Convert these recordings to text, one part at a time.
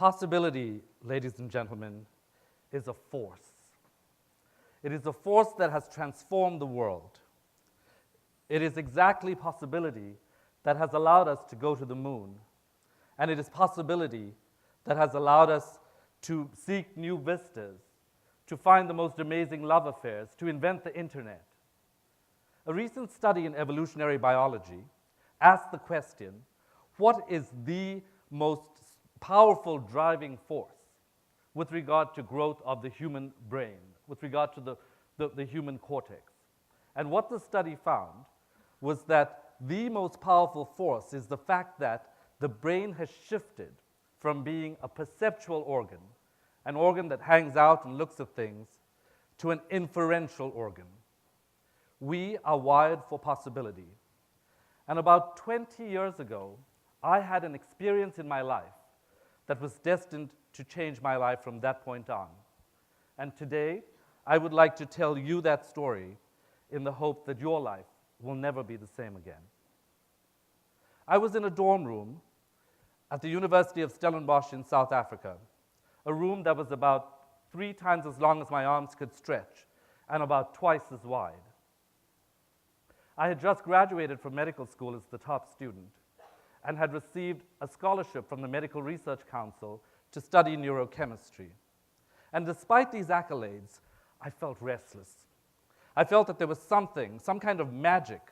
Possibility, ladies and gentlemen, is a force. It is a force that has transformed the world. It is exactly possibility that has allowed us to go to the moon. And it is possibility that has allowed us to seek new vistas, to find the most amazing love affairs, to invent the internet. A recent study in evolutionary biology asked the question, what is the most powerful driving force with regard to growth of the human brain, with regard to the human cortex? And what the study found was that the most powerful force is the fact that the brain has shifted from being a perceptual organ, an organ that hangs out and looks at things, to an inferential organ. We are wired for possibility. And about 20 years ago, I had an experience in my life that was destined to change my life from that point on. And today, I would like to tell you that story in the hope that your life will never be the same again. I was in a dorm room at the University of Stellenbosch in South Africa, a room that was about 3 times as long as my arms could stretch and about twice as wide. I had just graduated from medical school as the top student and had received a scholarship from the Medical Research Council to study neurochemistry. And despite these accolades, I felt restless. I felt that there was something, some kind of magic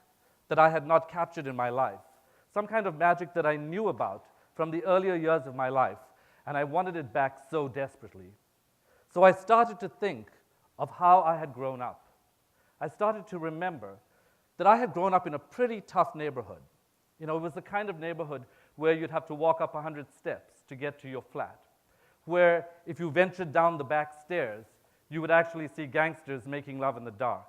that I had not captured in my life, some kind of magic that I knew about from the earlier years of my life, and I wanted it back so desperately. So I started to think of how I had grown up. I started to remember that I had grown up in a pretty tough neighborhood. You know, it was the kind of neighborhood where you'd have to walk up 100 steps to get to your flat, where if you ventured down the back stairs, you would actually see gangsters making love in the dark.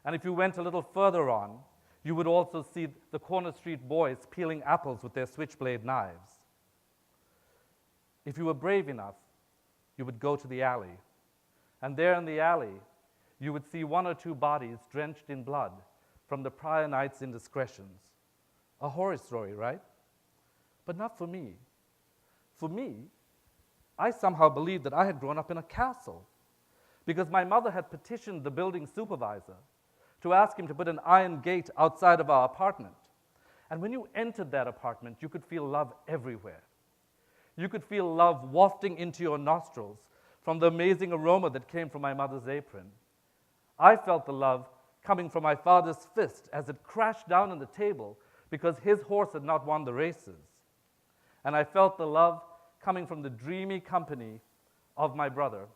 And if you went a little further on, you would also see the corner street boys peeling apples with their switchblade knives. If you were brave enough, you would go to the alley. And there in the alley, you would see 1 or 2 bodies drenched in blood from the prior night's indiscretions. A horror story, right? But not for me. For me, I somehow believed that I had grown up in a castle because my mother had petitioned the building supervisor to ask him to put an iron gate outside of our apartment. And when you entered that apartment, you could feel love everywhere. You could feel love wafting into your nostrils from the amazing aroma that came from my mother's apron. I felt the love coming from my father's fist as it crashed down on the table because his horse had not won the races. And I felt the love coming from the dreamy company of my brother,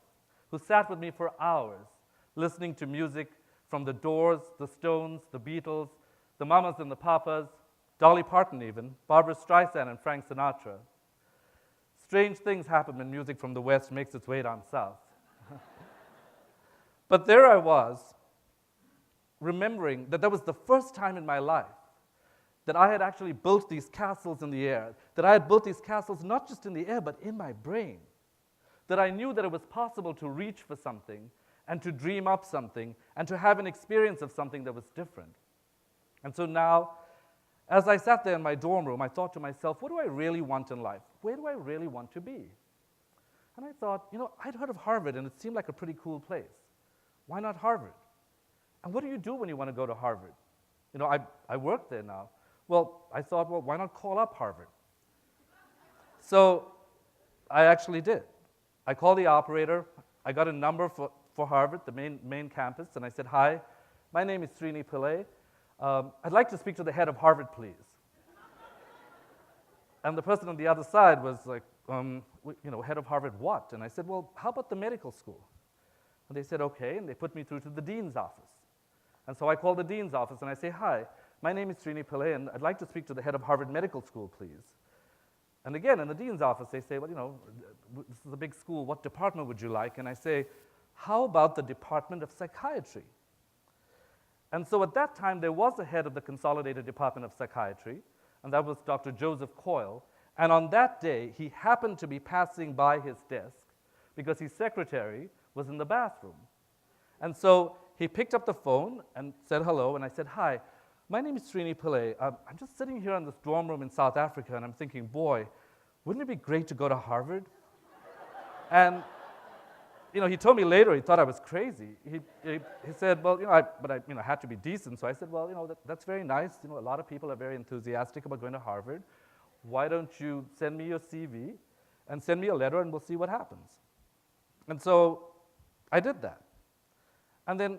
who sat with me for hours, listening to music from the Doors, the Stones, the Beatles, the Mamas and the Papas, Dolly Parton even, Barbra Streisand and Frank Sinatra. Strange things happen when music from the West makes its way down south. But there I was, remembering that was the first time in my life that I had actually built these castles in the air, that I had built these castles not just in the air, but in my brain, that I knew that it was possible to reach for something and to dream up something and to have an experience of something that was different. And so now, as I sat there in my dorm room, I thought to myself, what do I really want in life? Where do I really want to be? And I thought, you know, I'd heard of Harvard, and it seemed like a pretty cool place. Why not Harvard? And what do you do when you want to go to Harvard? You know, I work there now. Well, I thought, well, why not call up Harvard? So I actually did. I called the operator. I got a number for Harvard, the main campus, and I said, hi, my name is Srini Pillay. I'd like to speak to the head of Harvard, please. And the person on the other side was like, you know, head of Harvard what? And I said, well, how about the medical school? And they said, okay, and they put me through to the dean's office. And so I called the dean's office and I say, hi, my name is Srini Pillay, and I'd like to speak to the head of Harvard Medical School, please. And again, in the dean's office, they say, well, you know, this is a big school, what department would you like? And I say, how about the Department of Psychiatry? And so at that time, there was a head of the Consolidated Department of Psychiatry, and that was Dr. Joseph Coyle. And on that day, he happened to be passing by his desk because his secretary was in the bathroom. And so he picked up the phone and said hello, and I said, hi, my name is Srini Pillay. I'm just sitting here in this dorm room in South Africa, and I'm thinking, boy, wouldn't it be great to go to Harvard? And he told me later he thought I was crazy. He said, well, I had to be decent. So I said, well, that's very nice. A lot of people are very enthusiastic about going to Harvard. Why don't you send me your CV and send me a letter and we'll see what happens. And so I did that. And then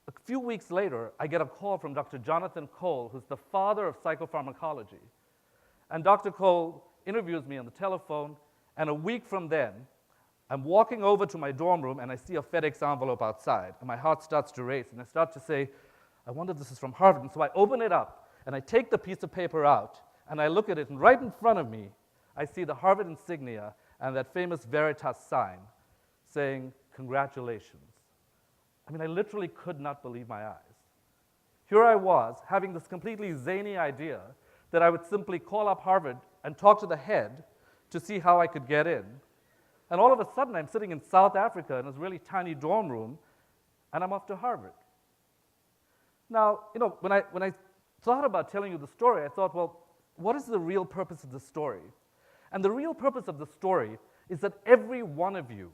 a few weeks later, I get a call from Dr. Jonathan Cole, who's the father of psychopharmacology. And Dr. Cole interviews me on the telephone, and a week from then, I'm walking over to my dorm room, and I see a FedEx envelope outside, and my heart starts to race, and I start to say, I wonder if this is from Harvard. And so I open it up, and I take the piece of paper out, and I look at it, and right in front of me, I see the Harvard insignia and that famous Veritas sign saying, congratulations. I literally could not believe my eyes. Here I was, having this completely zany idea that I would simply call up Harvard and talk to the head to see how I could get in. And all of a sudden, I'm sitting in South Africa in this really tiny dorm room, and I'm off to Harvard. Now, when I thought about telling you the story, I thought, well, what is the real purpose of the story? And the real purpose of the story is that every one of you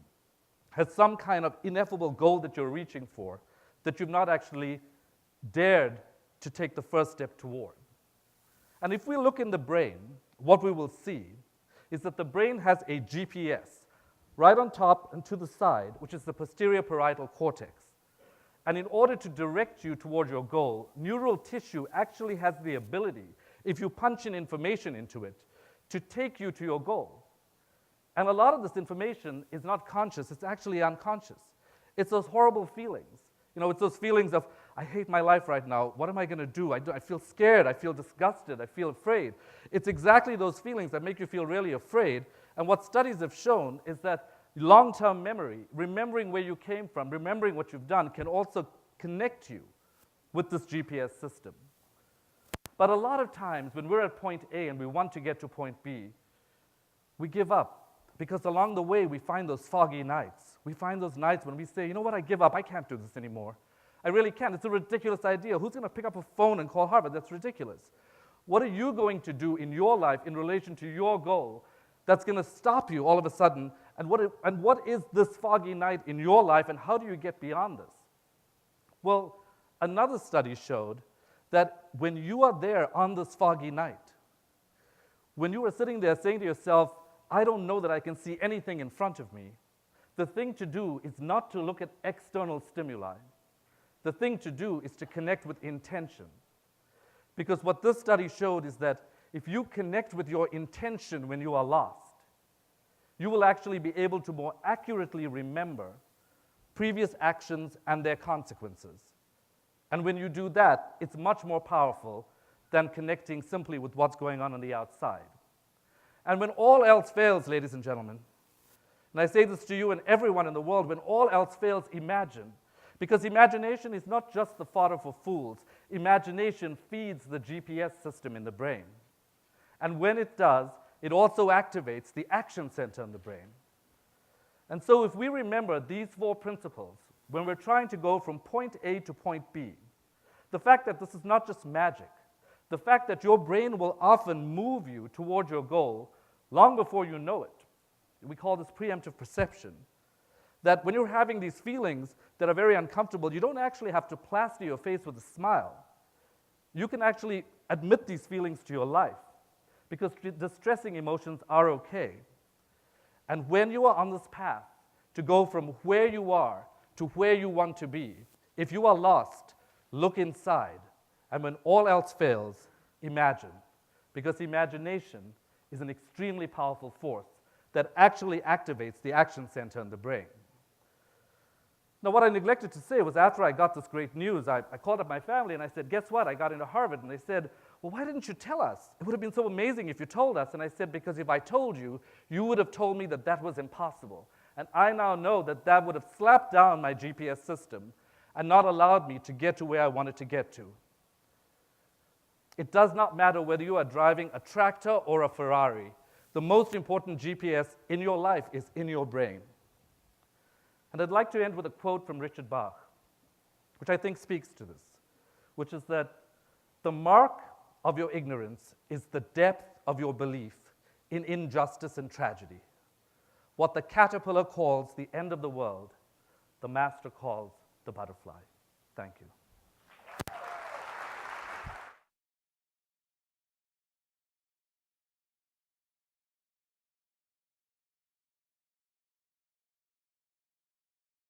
has some kind of ineffable goal that you're reaching for that you've not actually dared to take the first step toward. And if we look in the brain, what we will see is that the brain has a GPS right on top and to the side, which is the posterior parietal cortex. And in order to direct you toward your goal, neural tissue actually has the ability, if you punch in information into it, to take you to your goal. And a lot of this information is not conscious, it's actually unconscious. It's those horrible feelings. It's those feelings of, I hate my life right now, what am I going to do? I feel scared, I feel disgusted, I feel afraid. It's exactly those feelings that make you feel really afraid. And what studies have shown is that long-term memory, remembering where you came from, remembering what you've done, can also connect you with this GPS system. But a lot of times when we're at point A and we want to get to point B, we give up. Because along the way, we find those foggy nights. We find those nights when we say, you know what, I give up, I can't do this anymore. I really can't. It's a ridiculous idea. Who's going to pick up a phone and call Harvard? That's ridiculous. What are you going to do in your life in relation to your goal that's going to stop you all of a sudden? And what is this foggy night in your life, and how do you get beyond this? Well, another study showed that when you are there on this foggy night, when you are sitting there saying to yourself, I don't know that I can see anything in front of me, the thing to do is not to look at external stimuli. The thing to do is to connect with intention. Because what this study showed is that if you connect with your intention when you are lost, you will actually be able to more accurately remember previous actions and their consequences. And when you do that, it's much more powerful than connecting simply with what's going on the outside. And when all else fails, ladies and gentlemen, and I say this to you and everyone in the world, when all else fails, imagine. Because imagination is not just the fodder for fools. Imagination feeds the GPS system in the brain. And when it does, it also activates the action center in the brain. And so if we remember these 4 principles, when we're trying to go from point A to point B, the fact that this is not just magic, the fact that your brain will often move you toward your goal long before you know it. We call this pre-emptive perception. That when you're having these feelings that are very uncomfortable, you don't actually have to plaster your face with a smile. You can actually admit these feelings to your life, because distressing emotions are okay. And when you are on this path to go from where you are to where you want to be, if you are lost, look inside. And when all else fails, imagine. Because imagination is an extremely powerful force that actually activates the action center in the brain. Now, what I neglected to say was after I got this great news, I called up my family and I said, guess what? I got into Harvard. And they said, well, why didn't you tell us? It would have been so amazing if you told us. And I said, because if I told you, you would have told me that that was impossible. And I now know that that would have slapped down my GPS system and not allowed me to get to where I wanted to get to. It does not matter whether you are driving a tractor or a Ferrari. The most important GPS in your life is in your brain. And I'd like to end with a quote from Richard Bach, which I think speaks to this, which is that the mark of your ignorance is the depth of your belief in injustice and tragedy. What the caterpillar calls the end of the world, the master calls the butterfly. Thank you.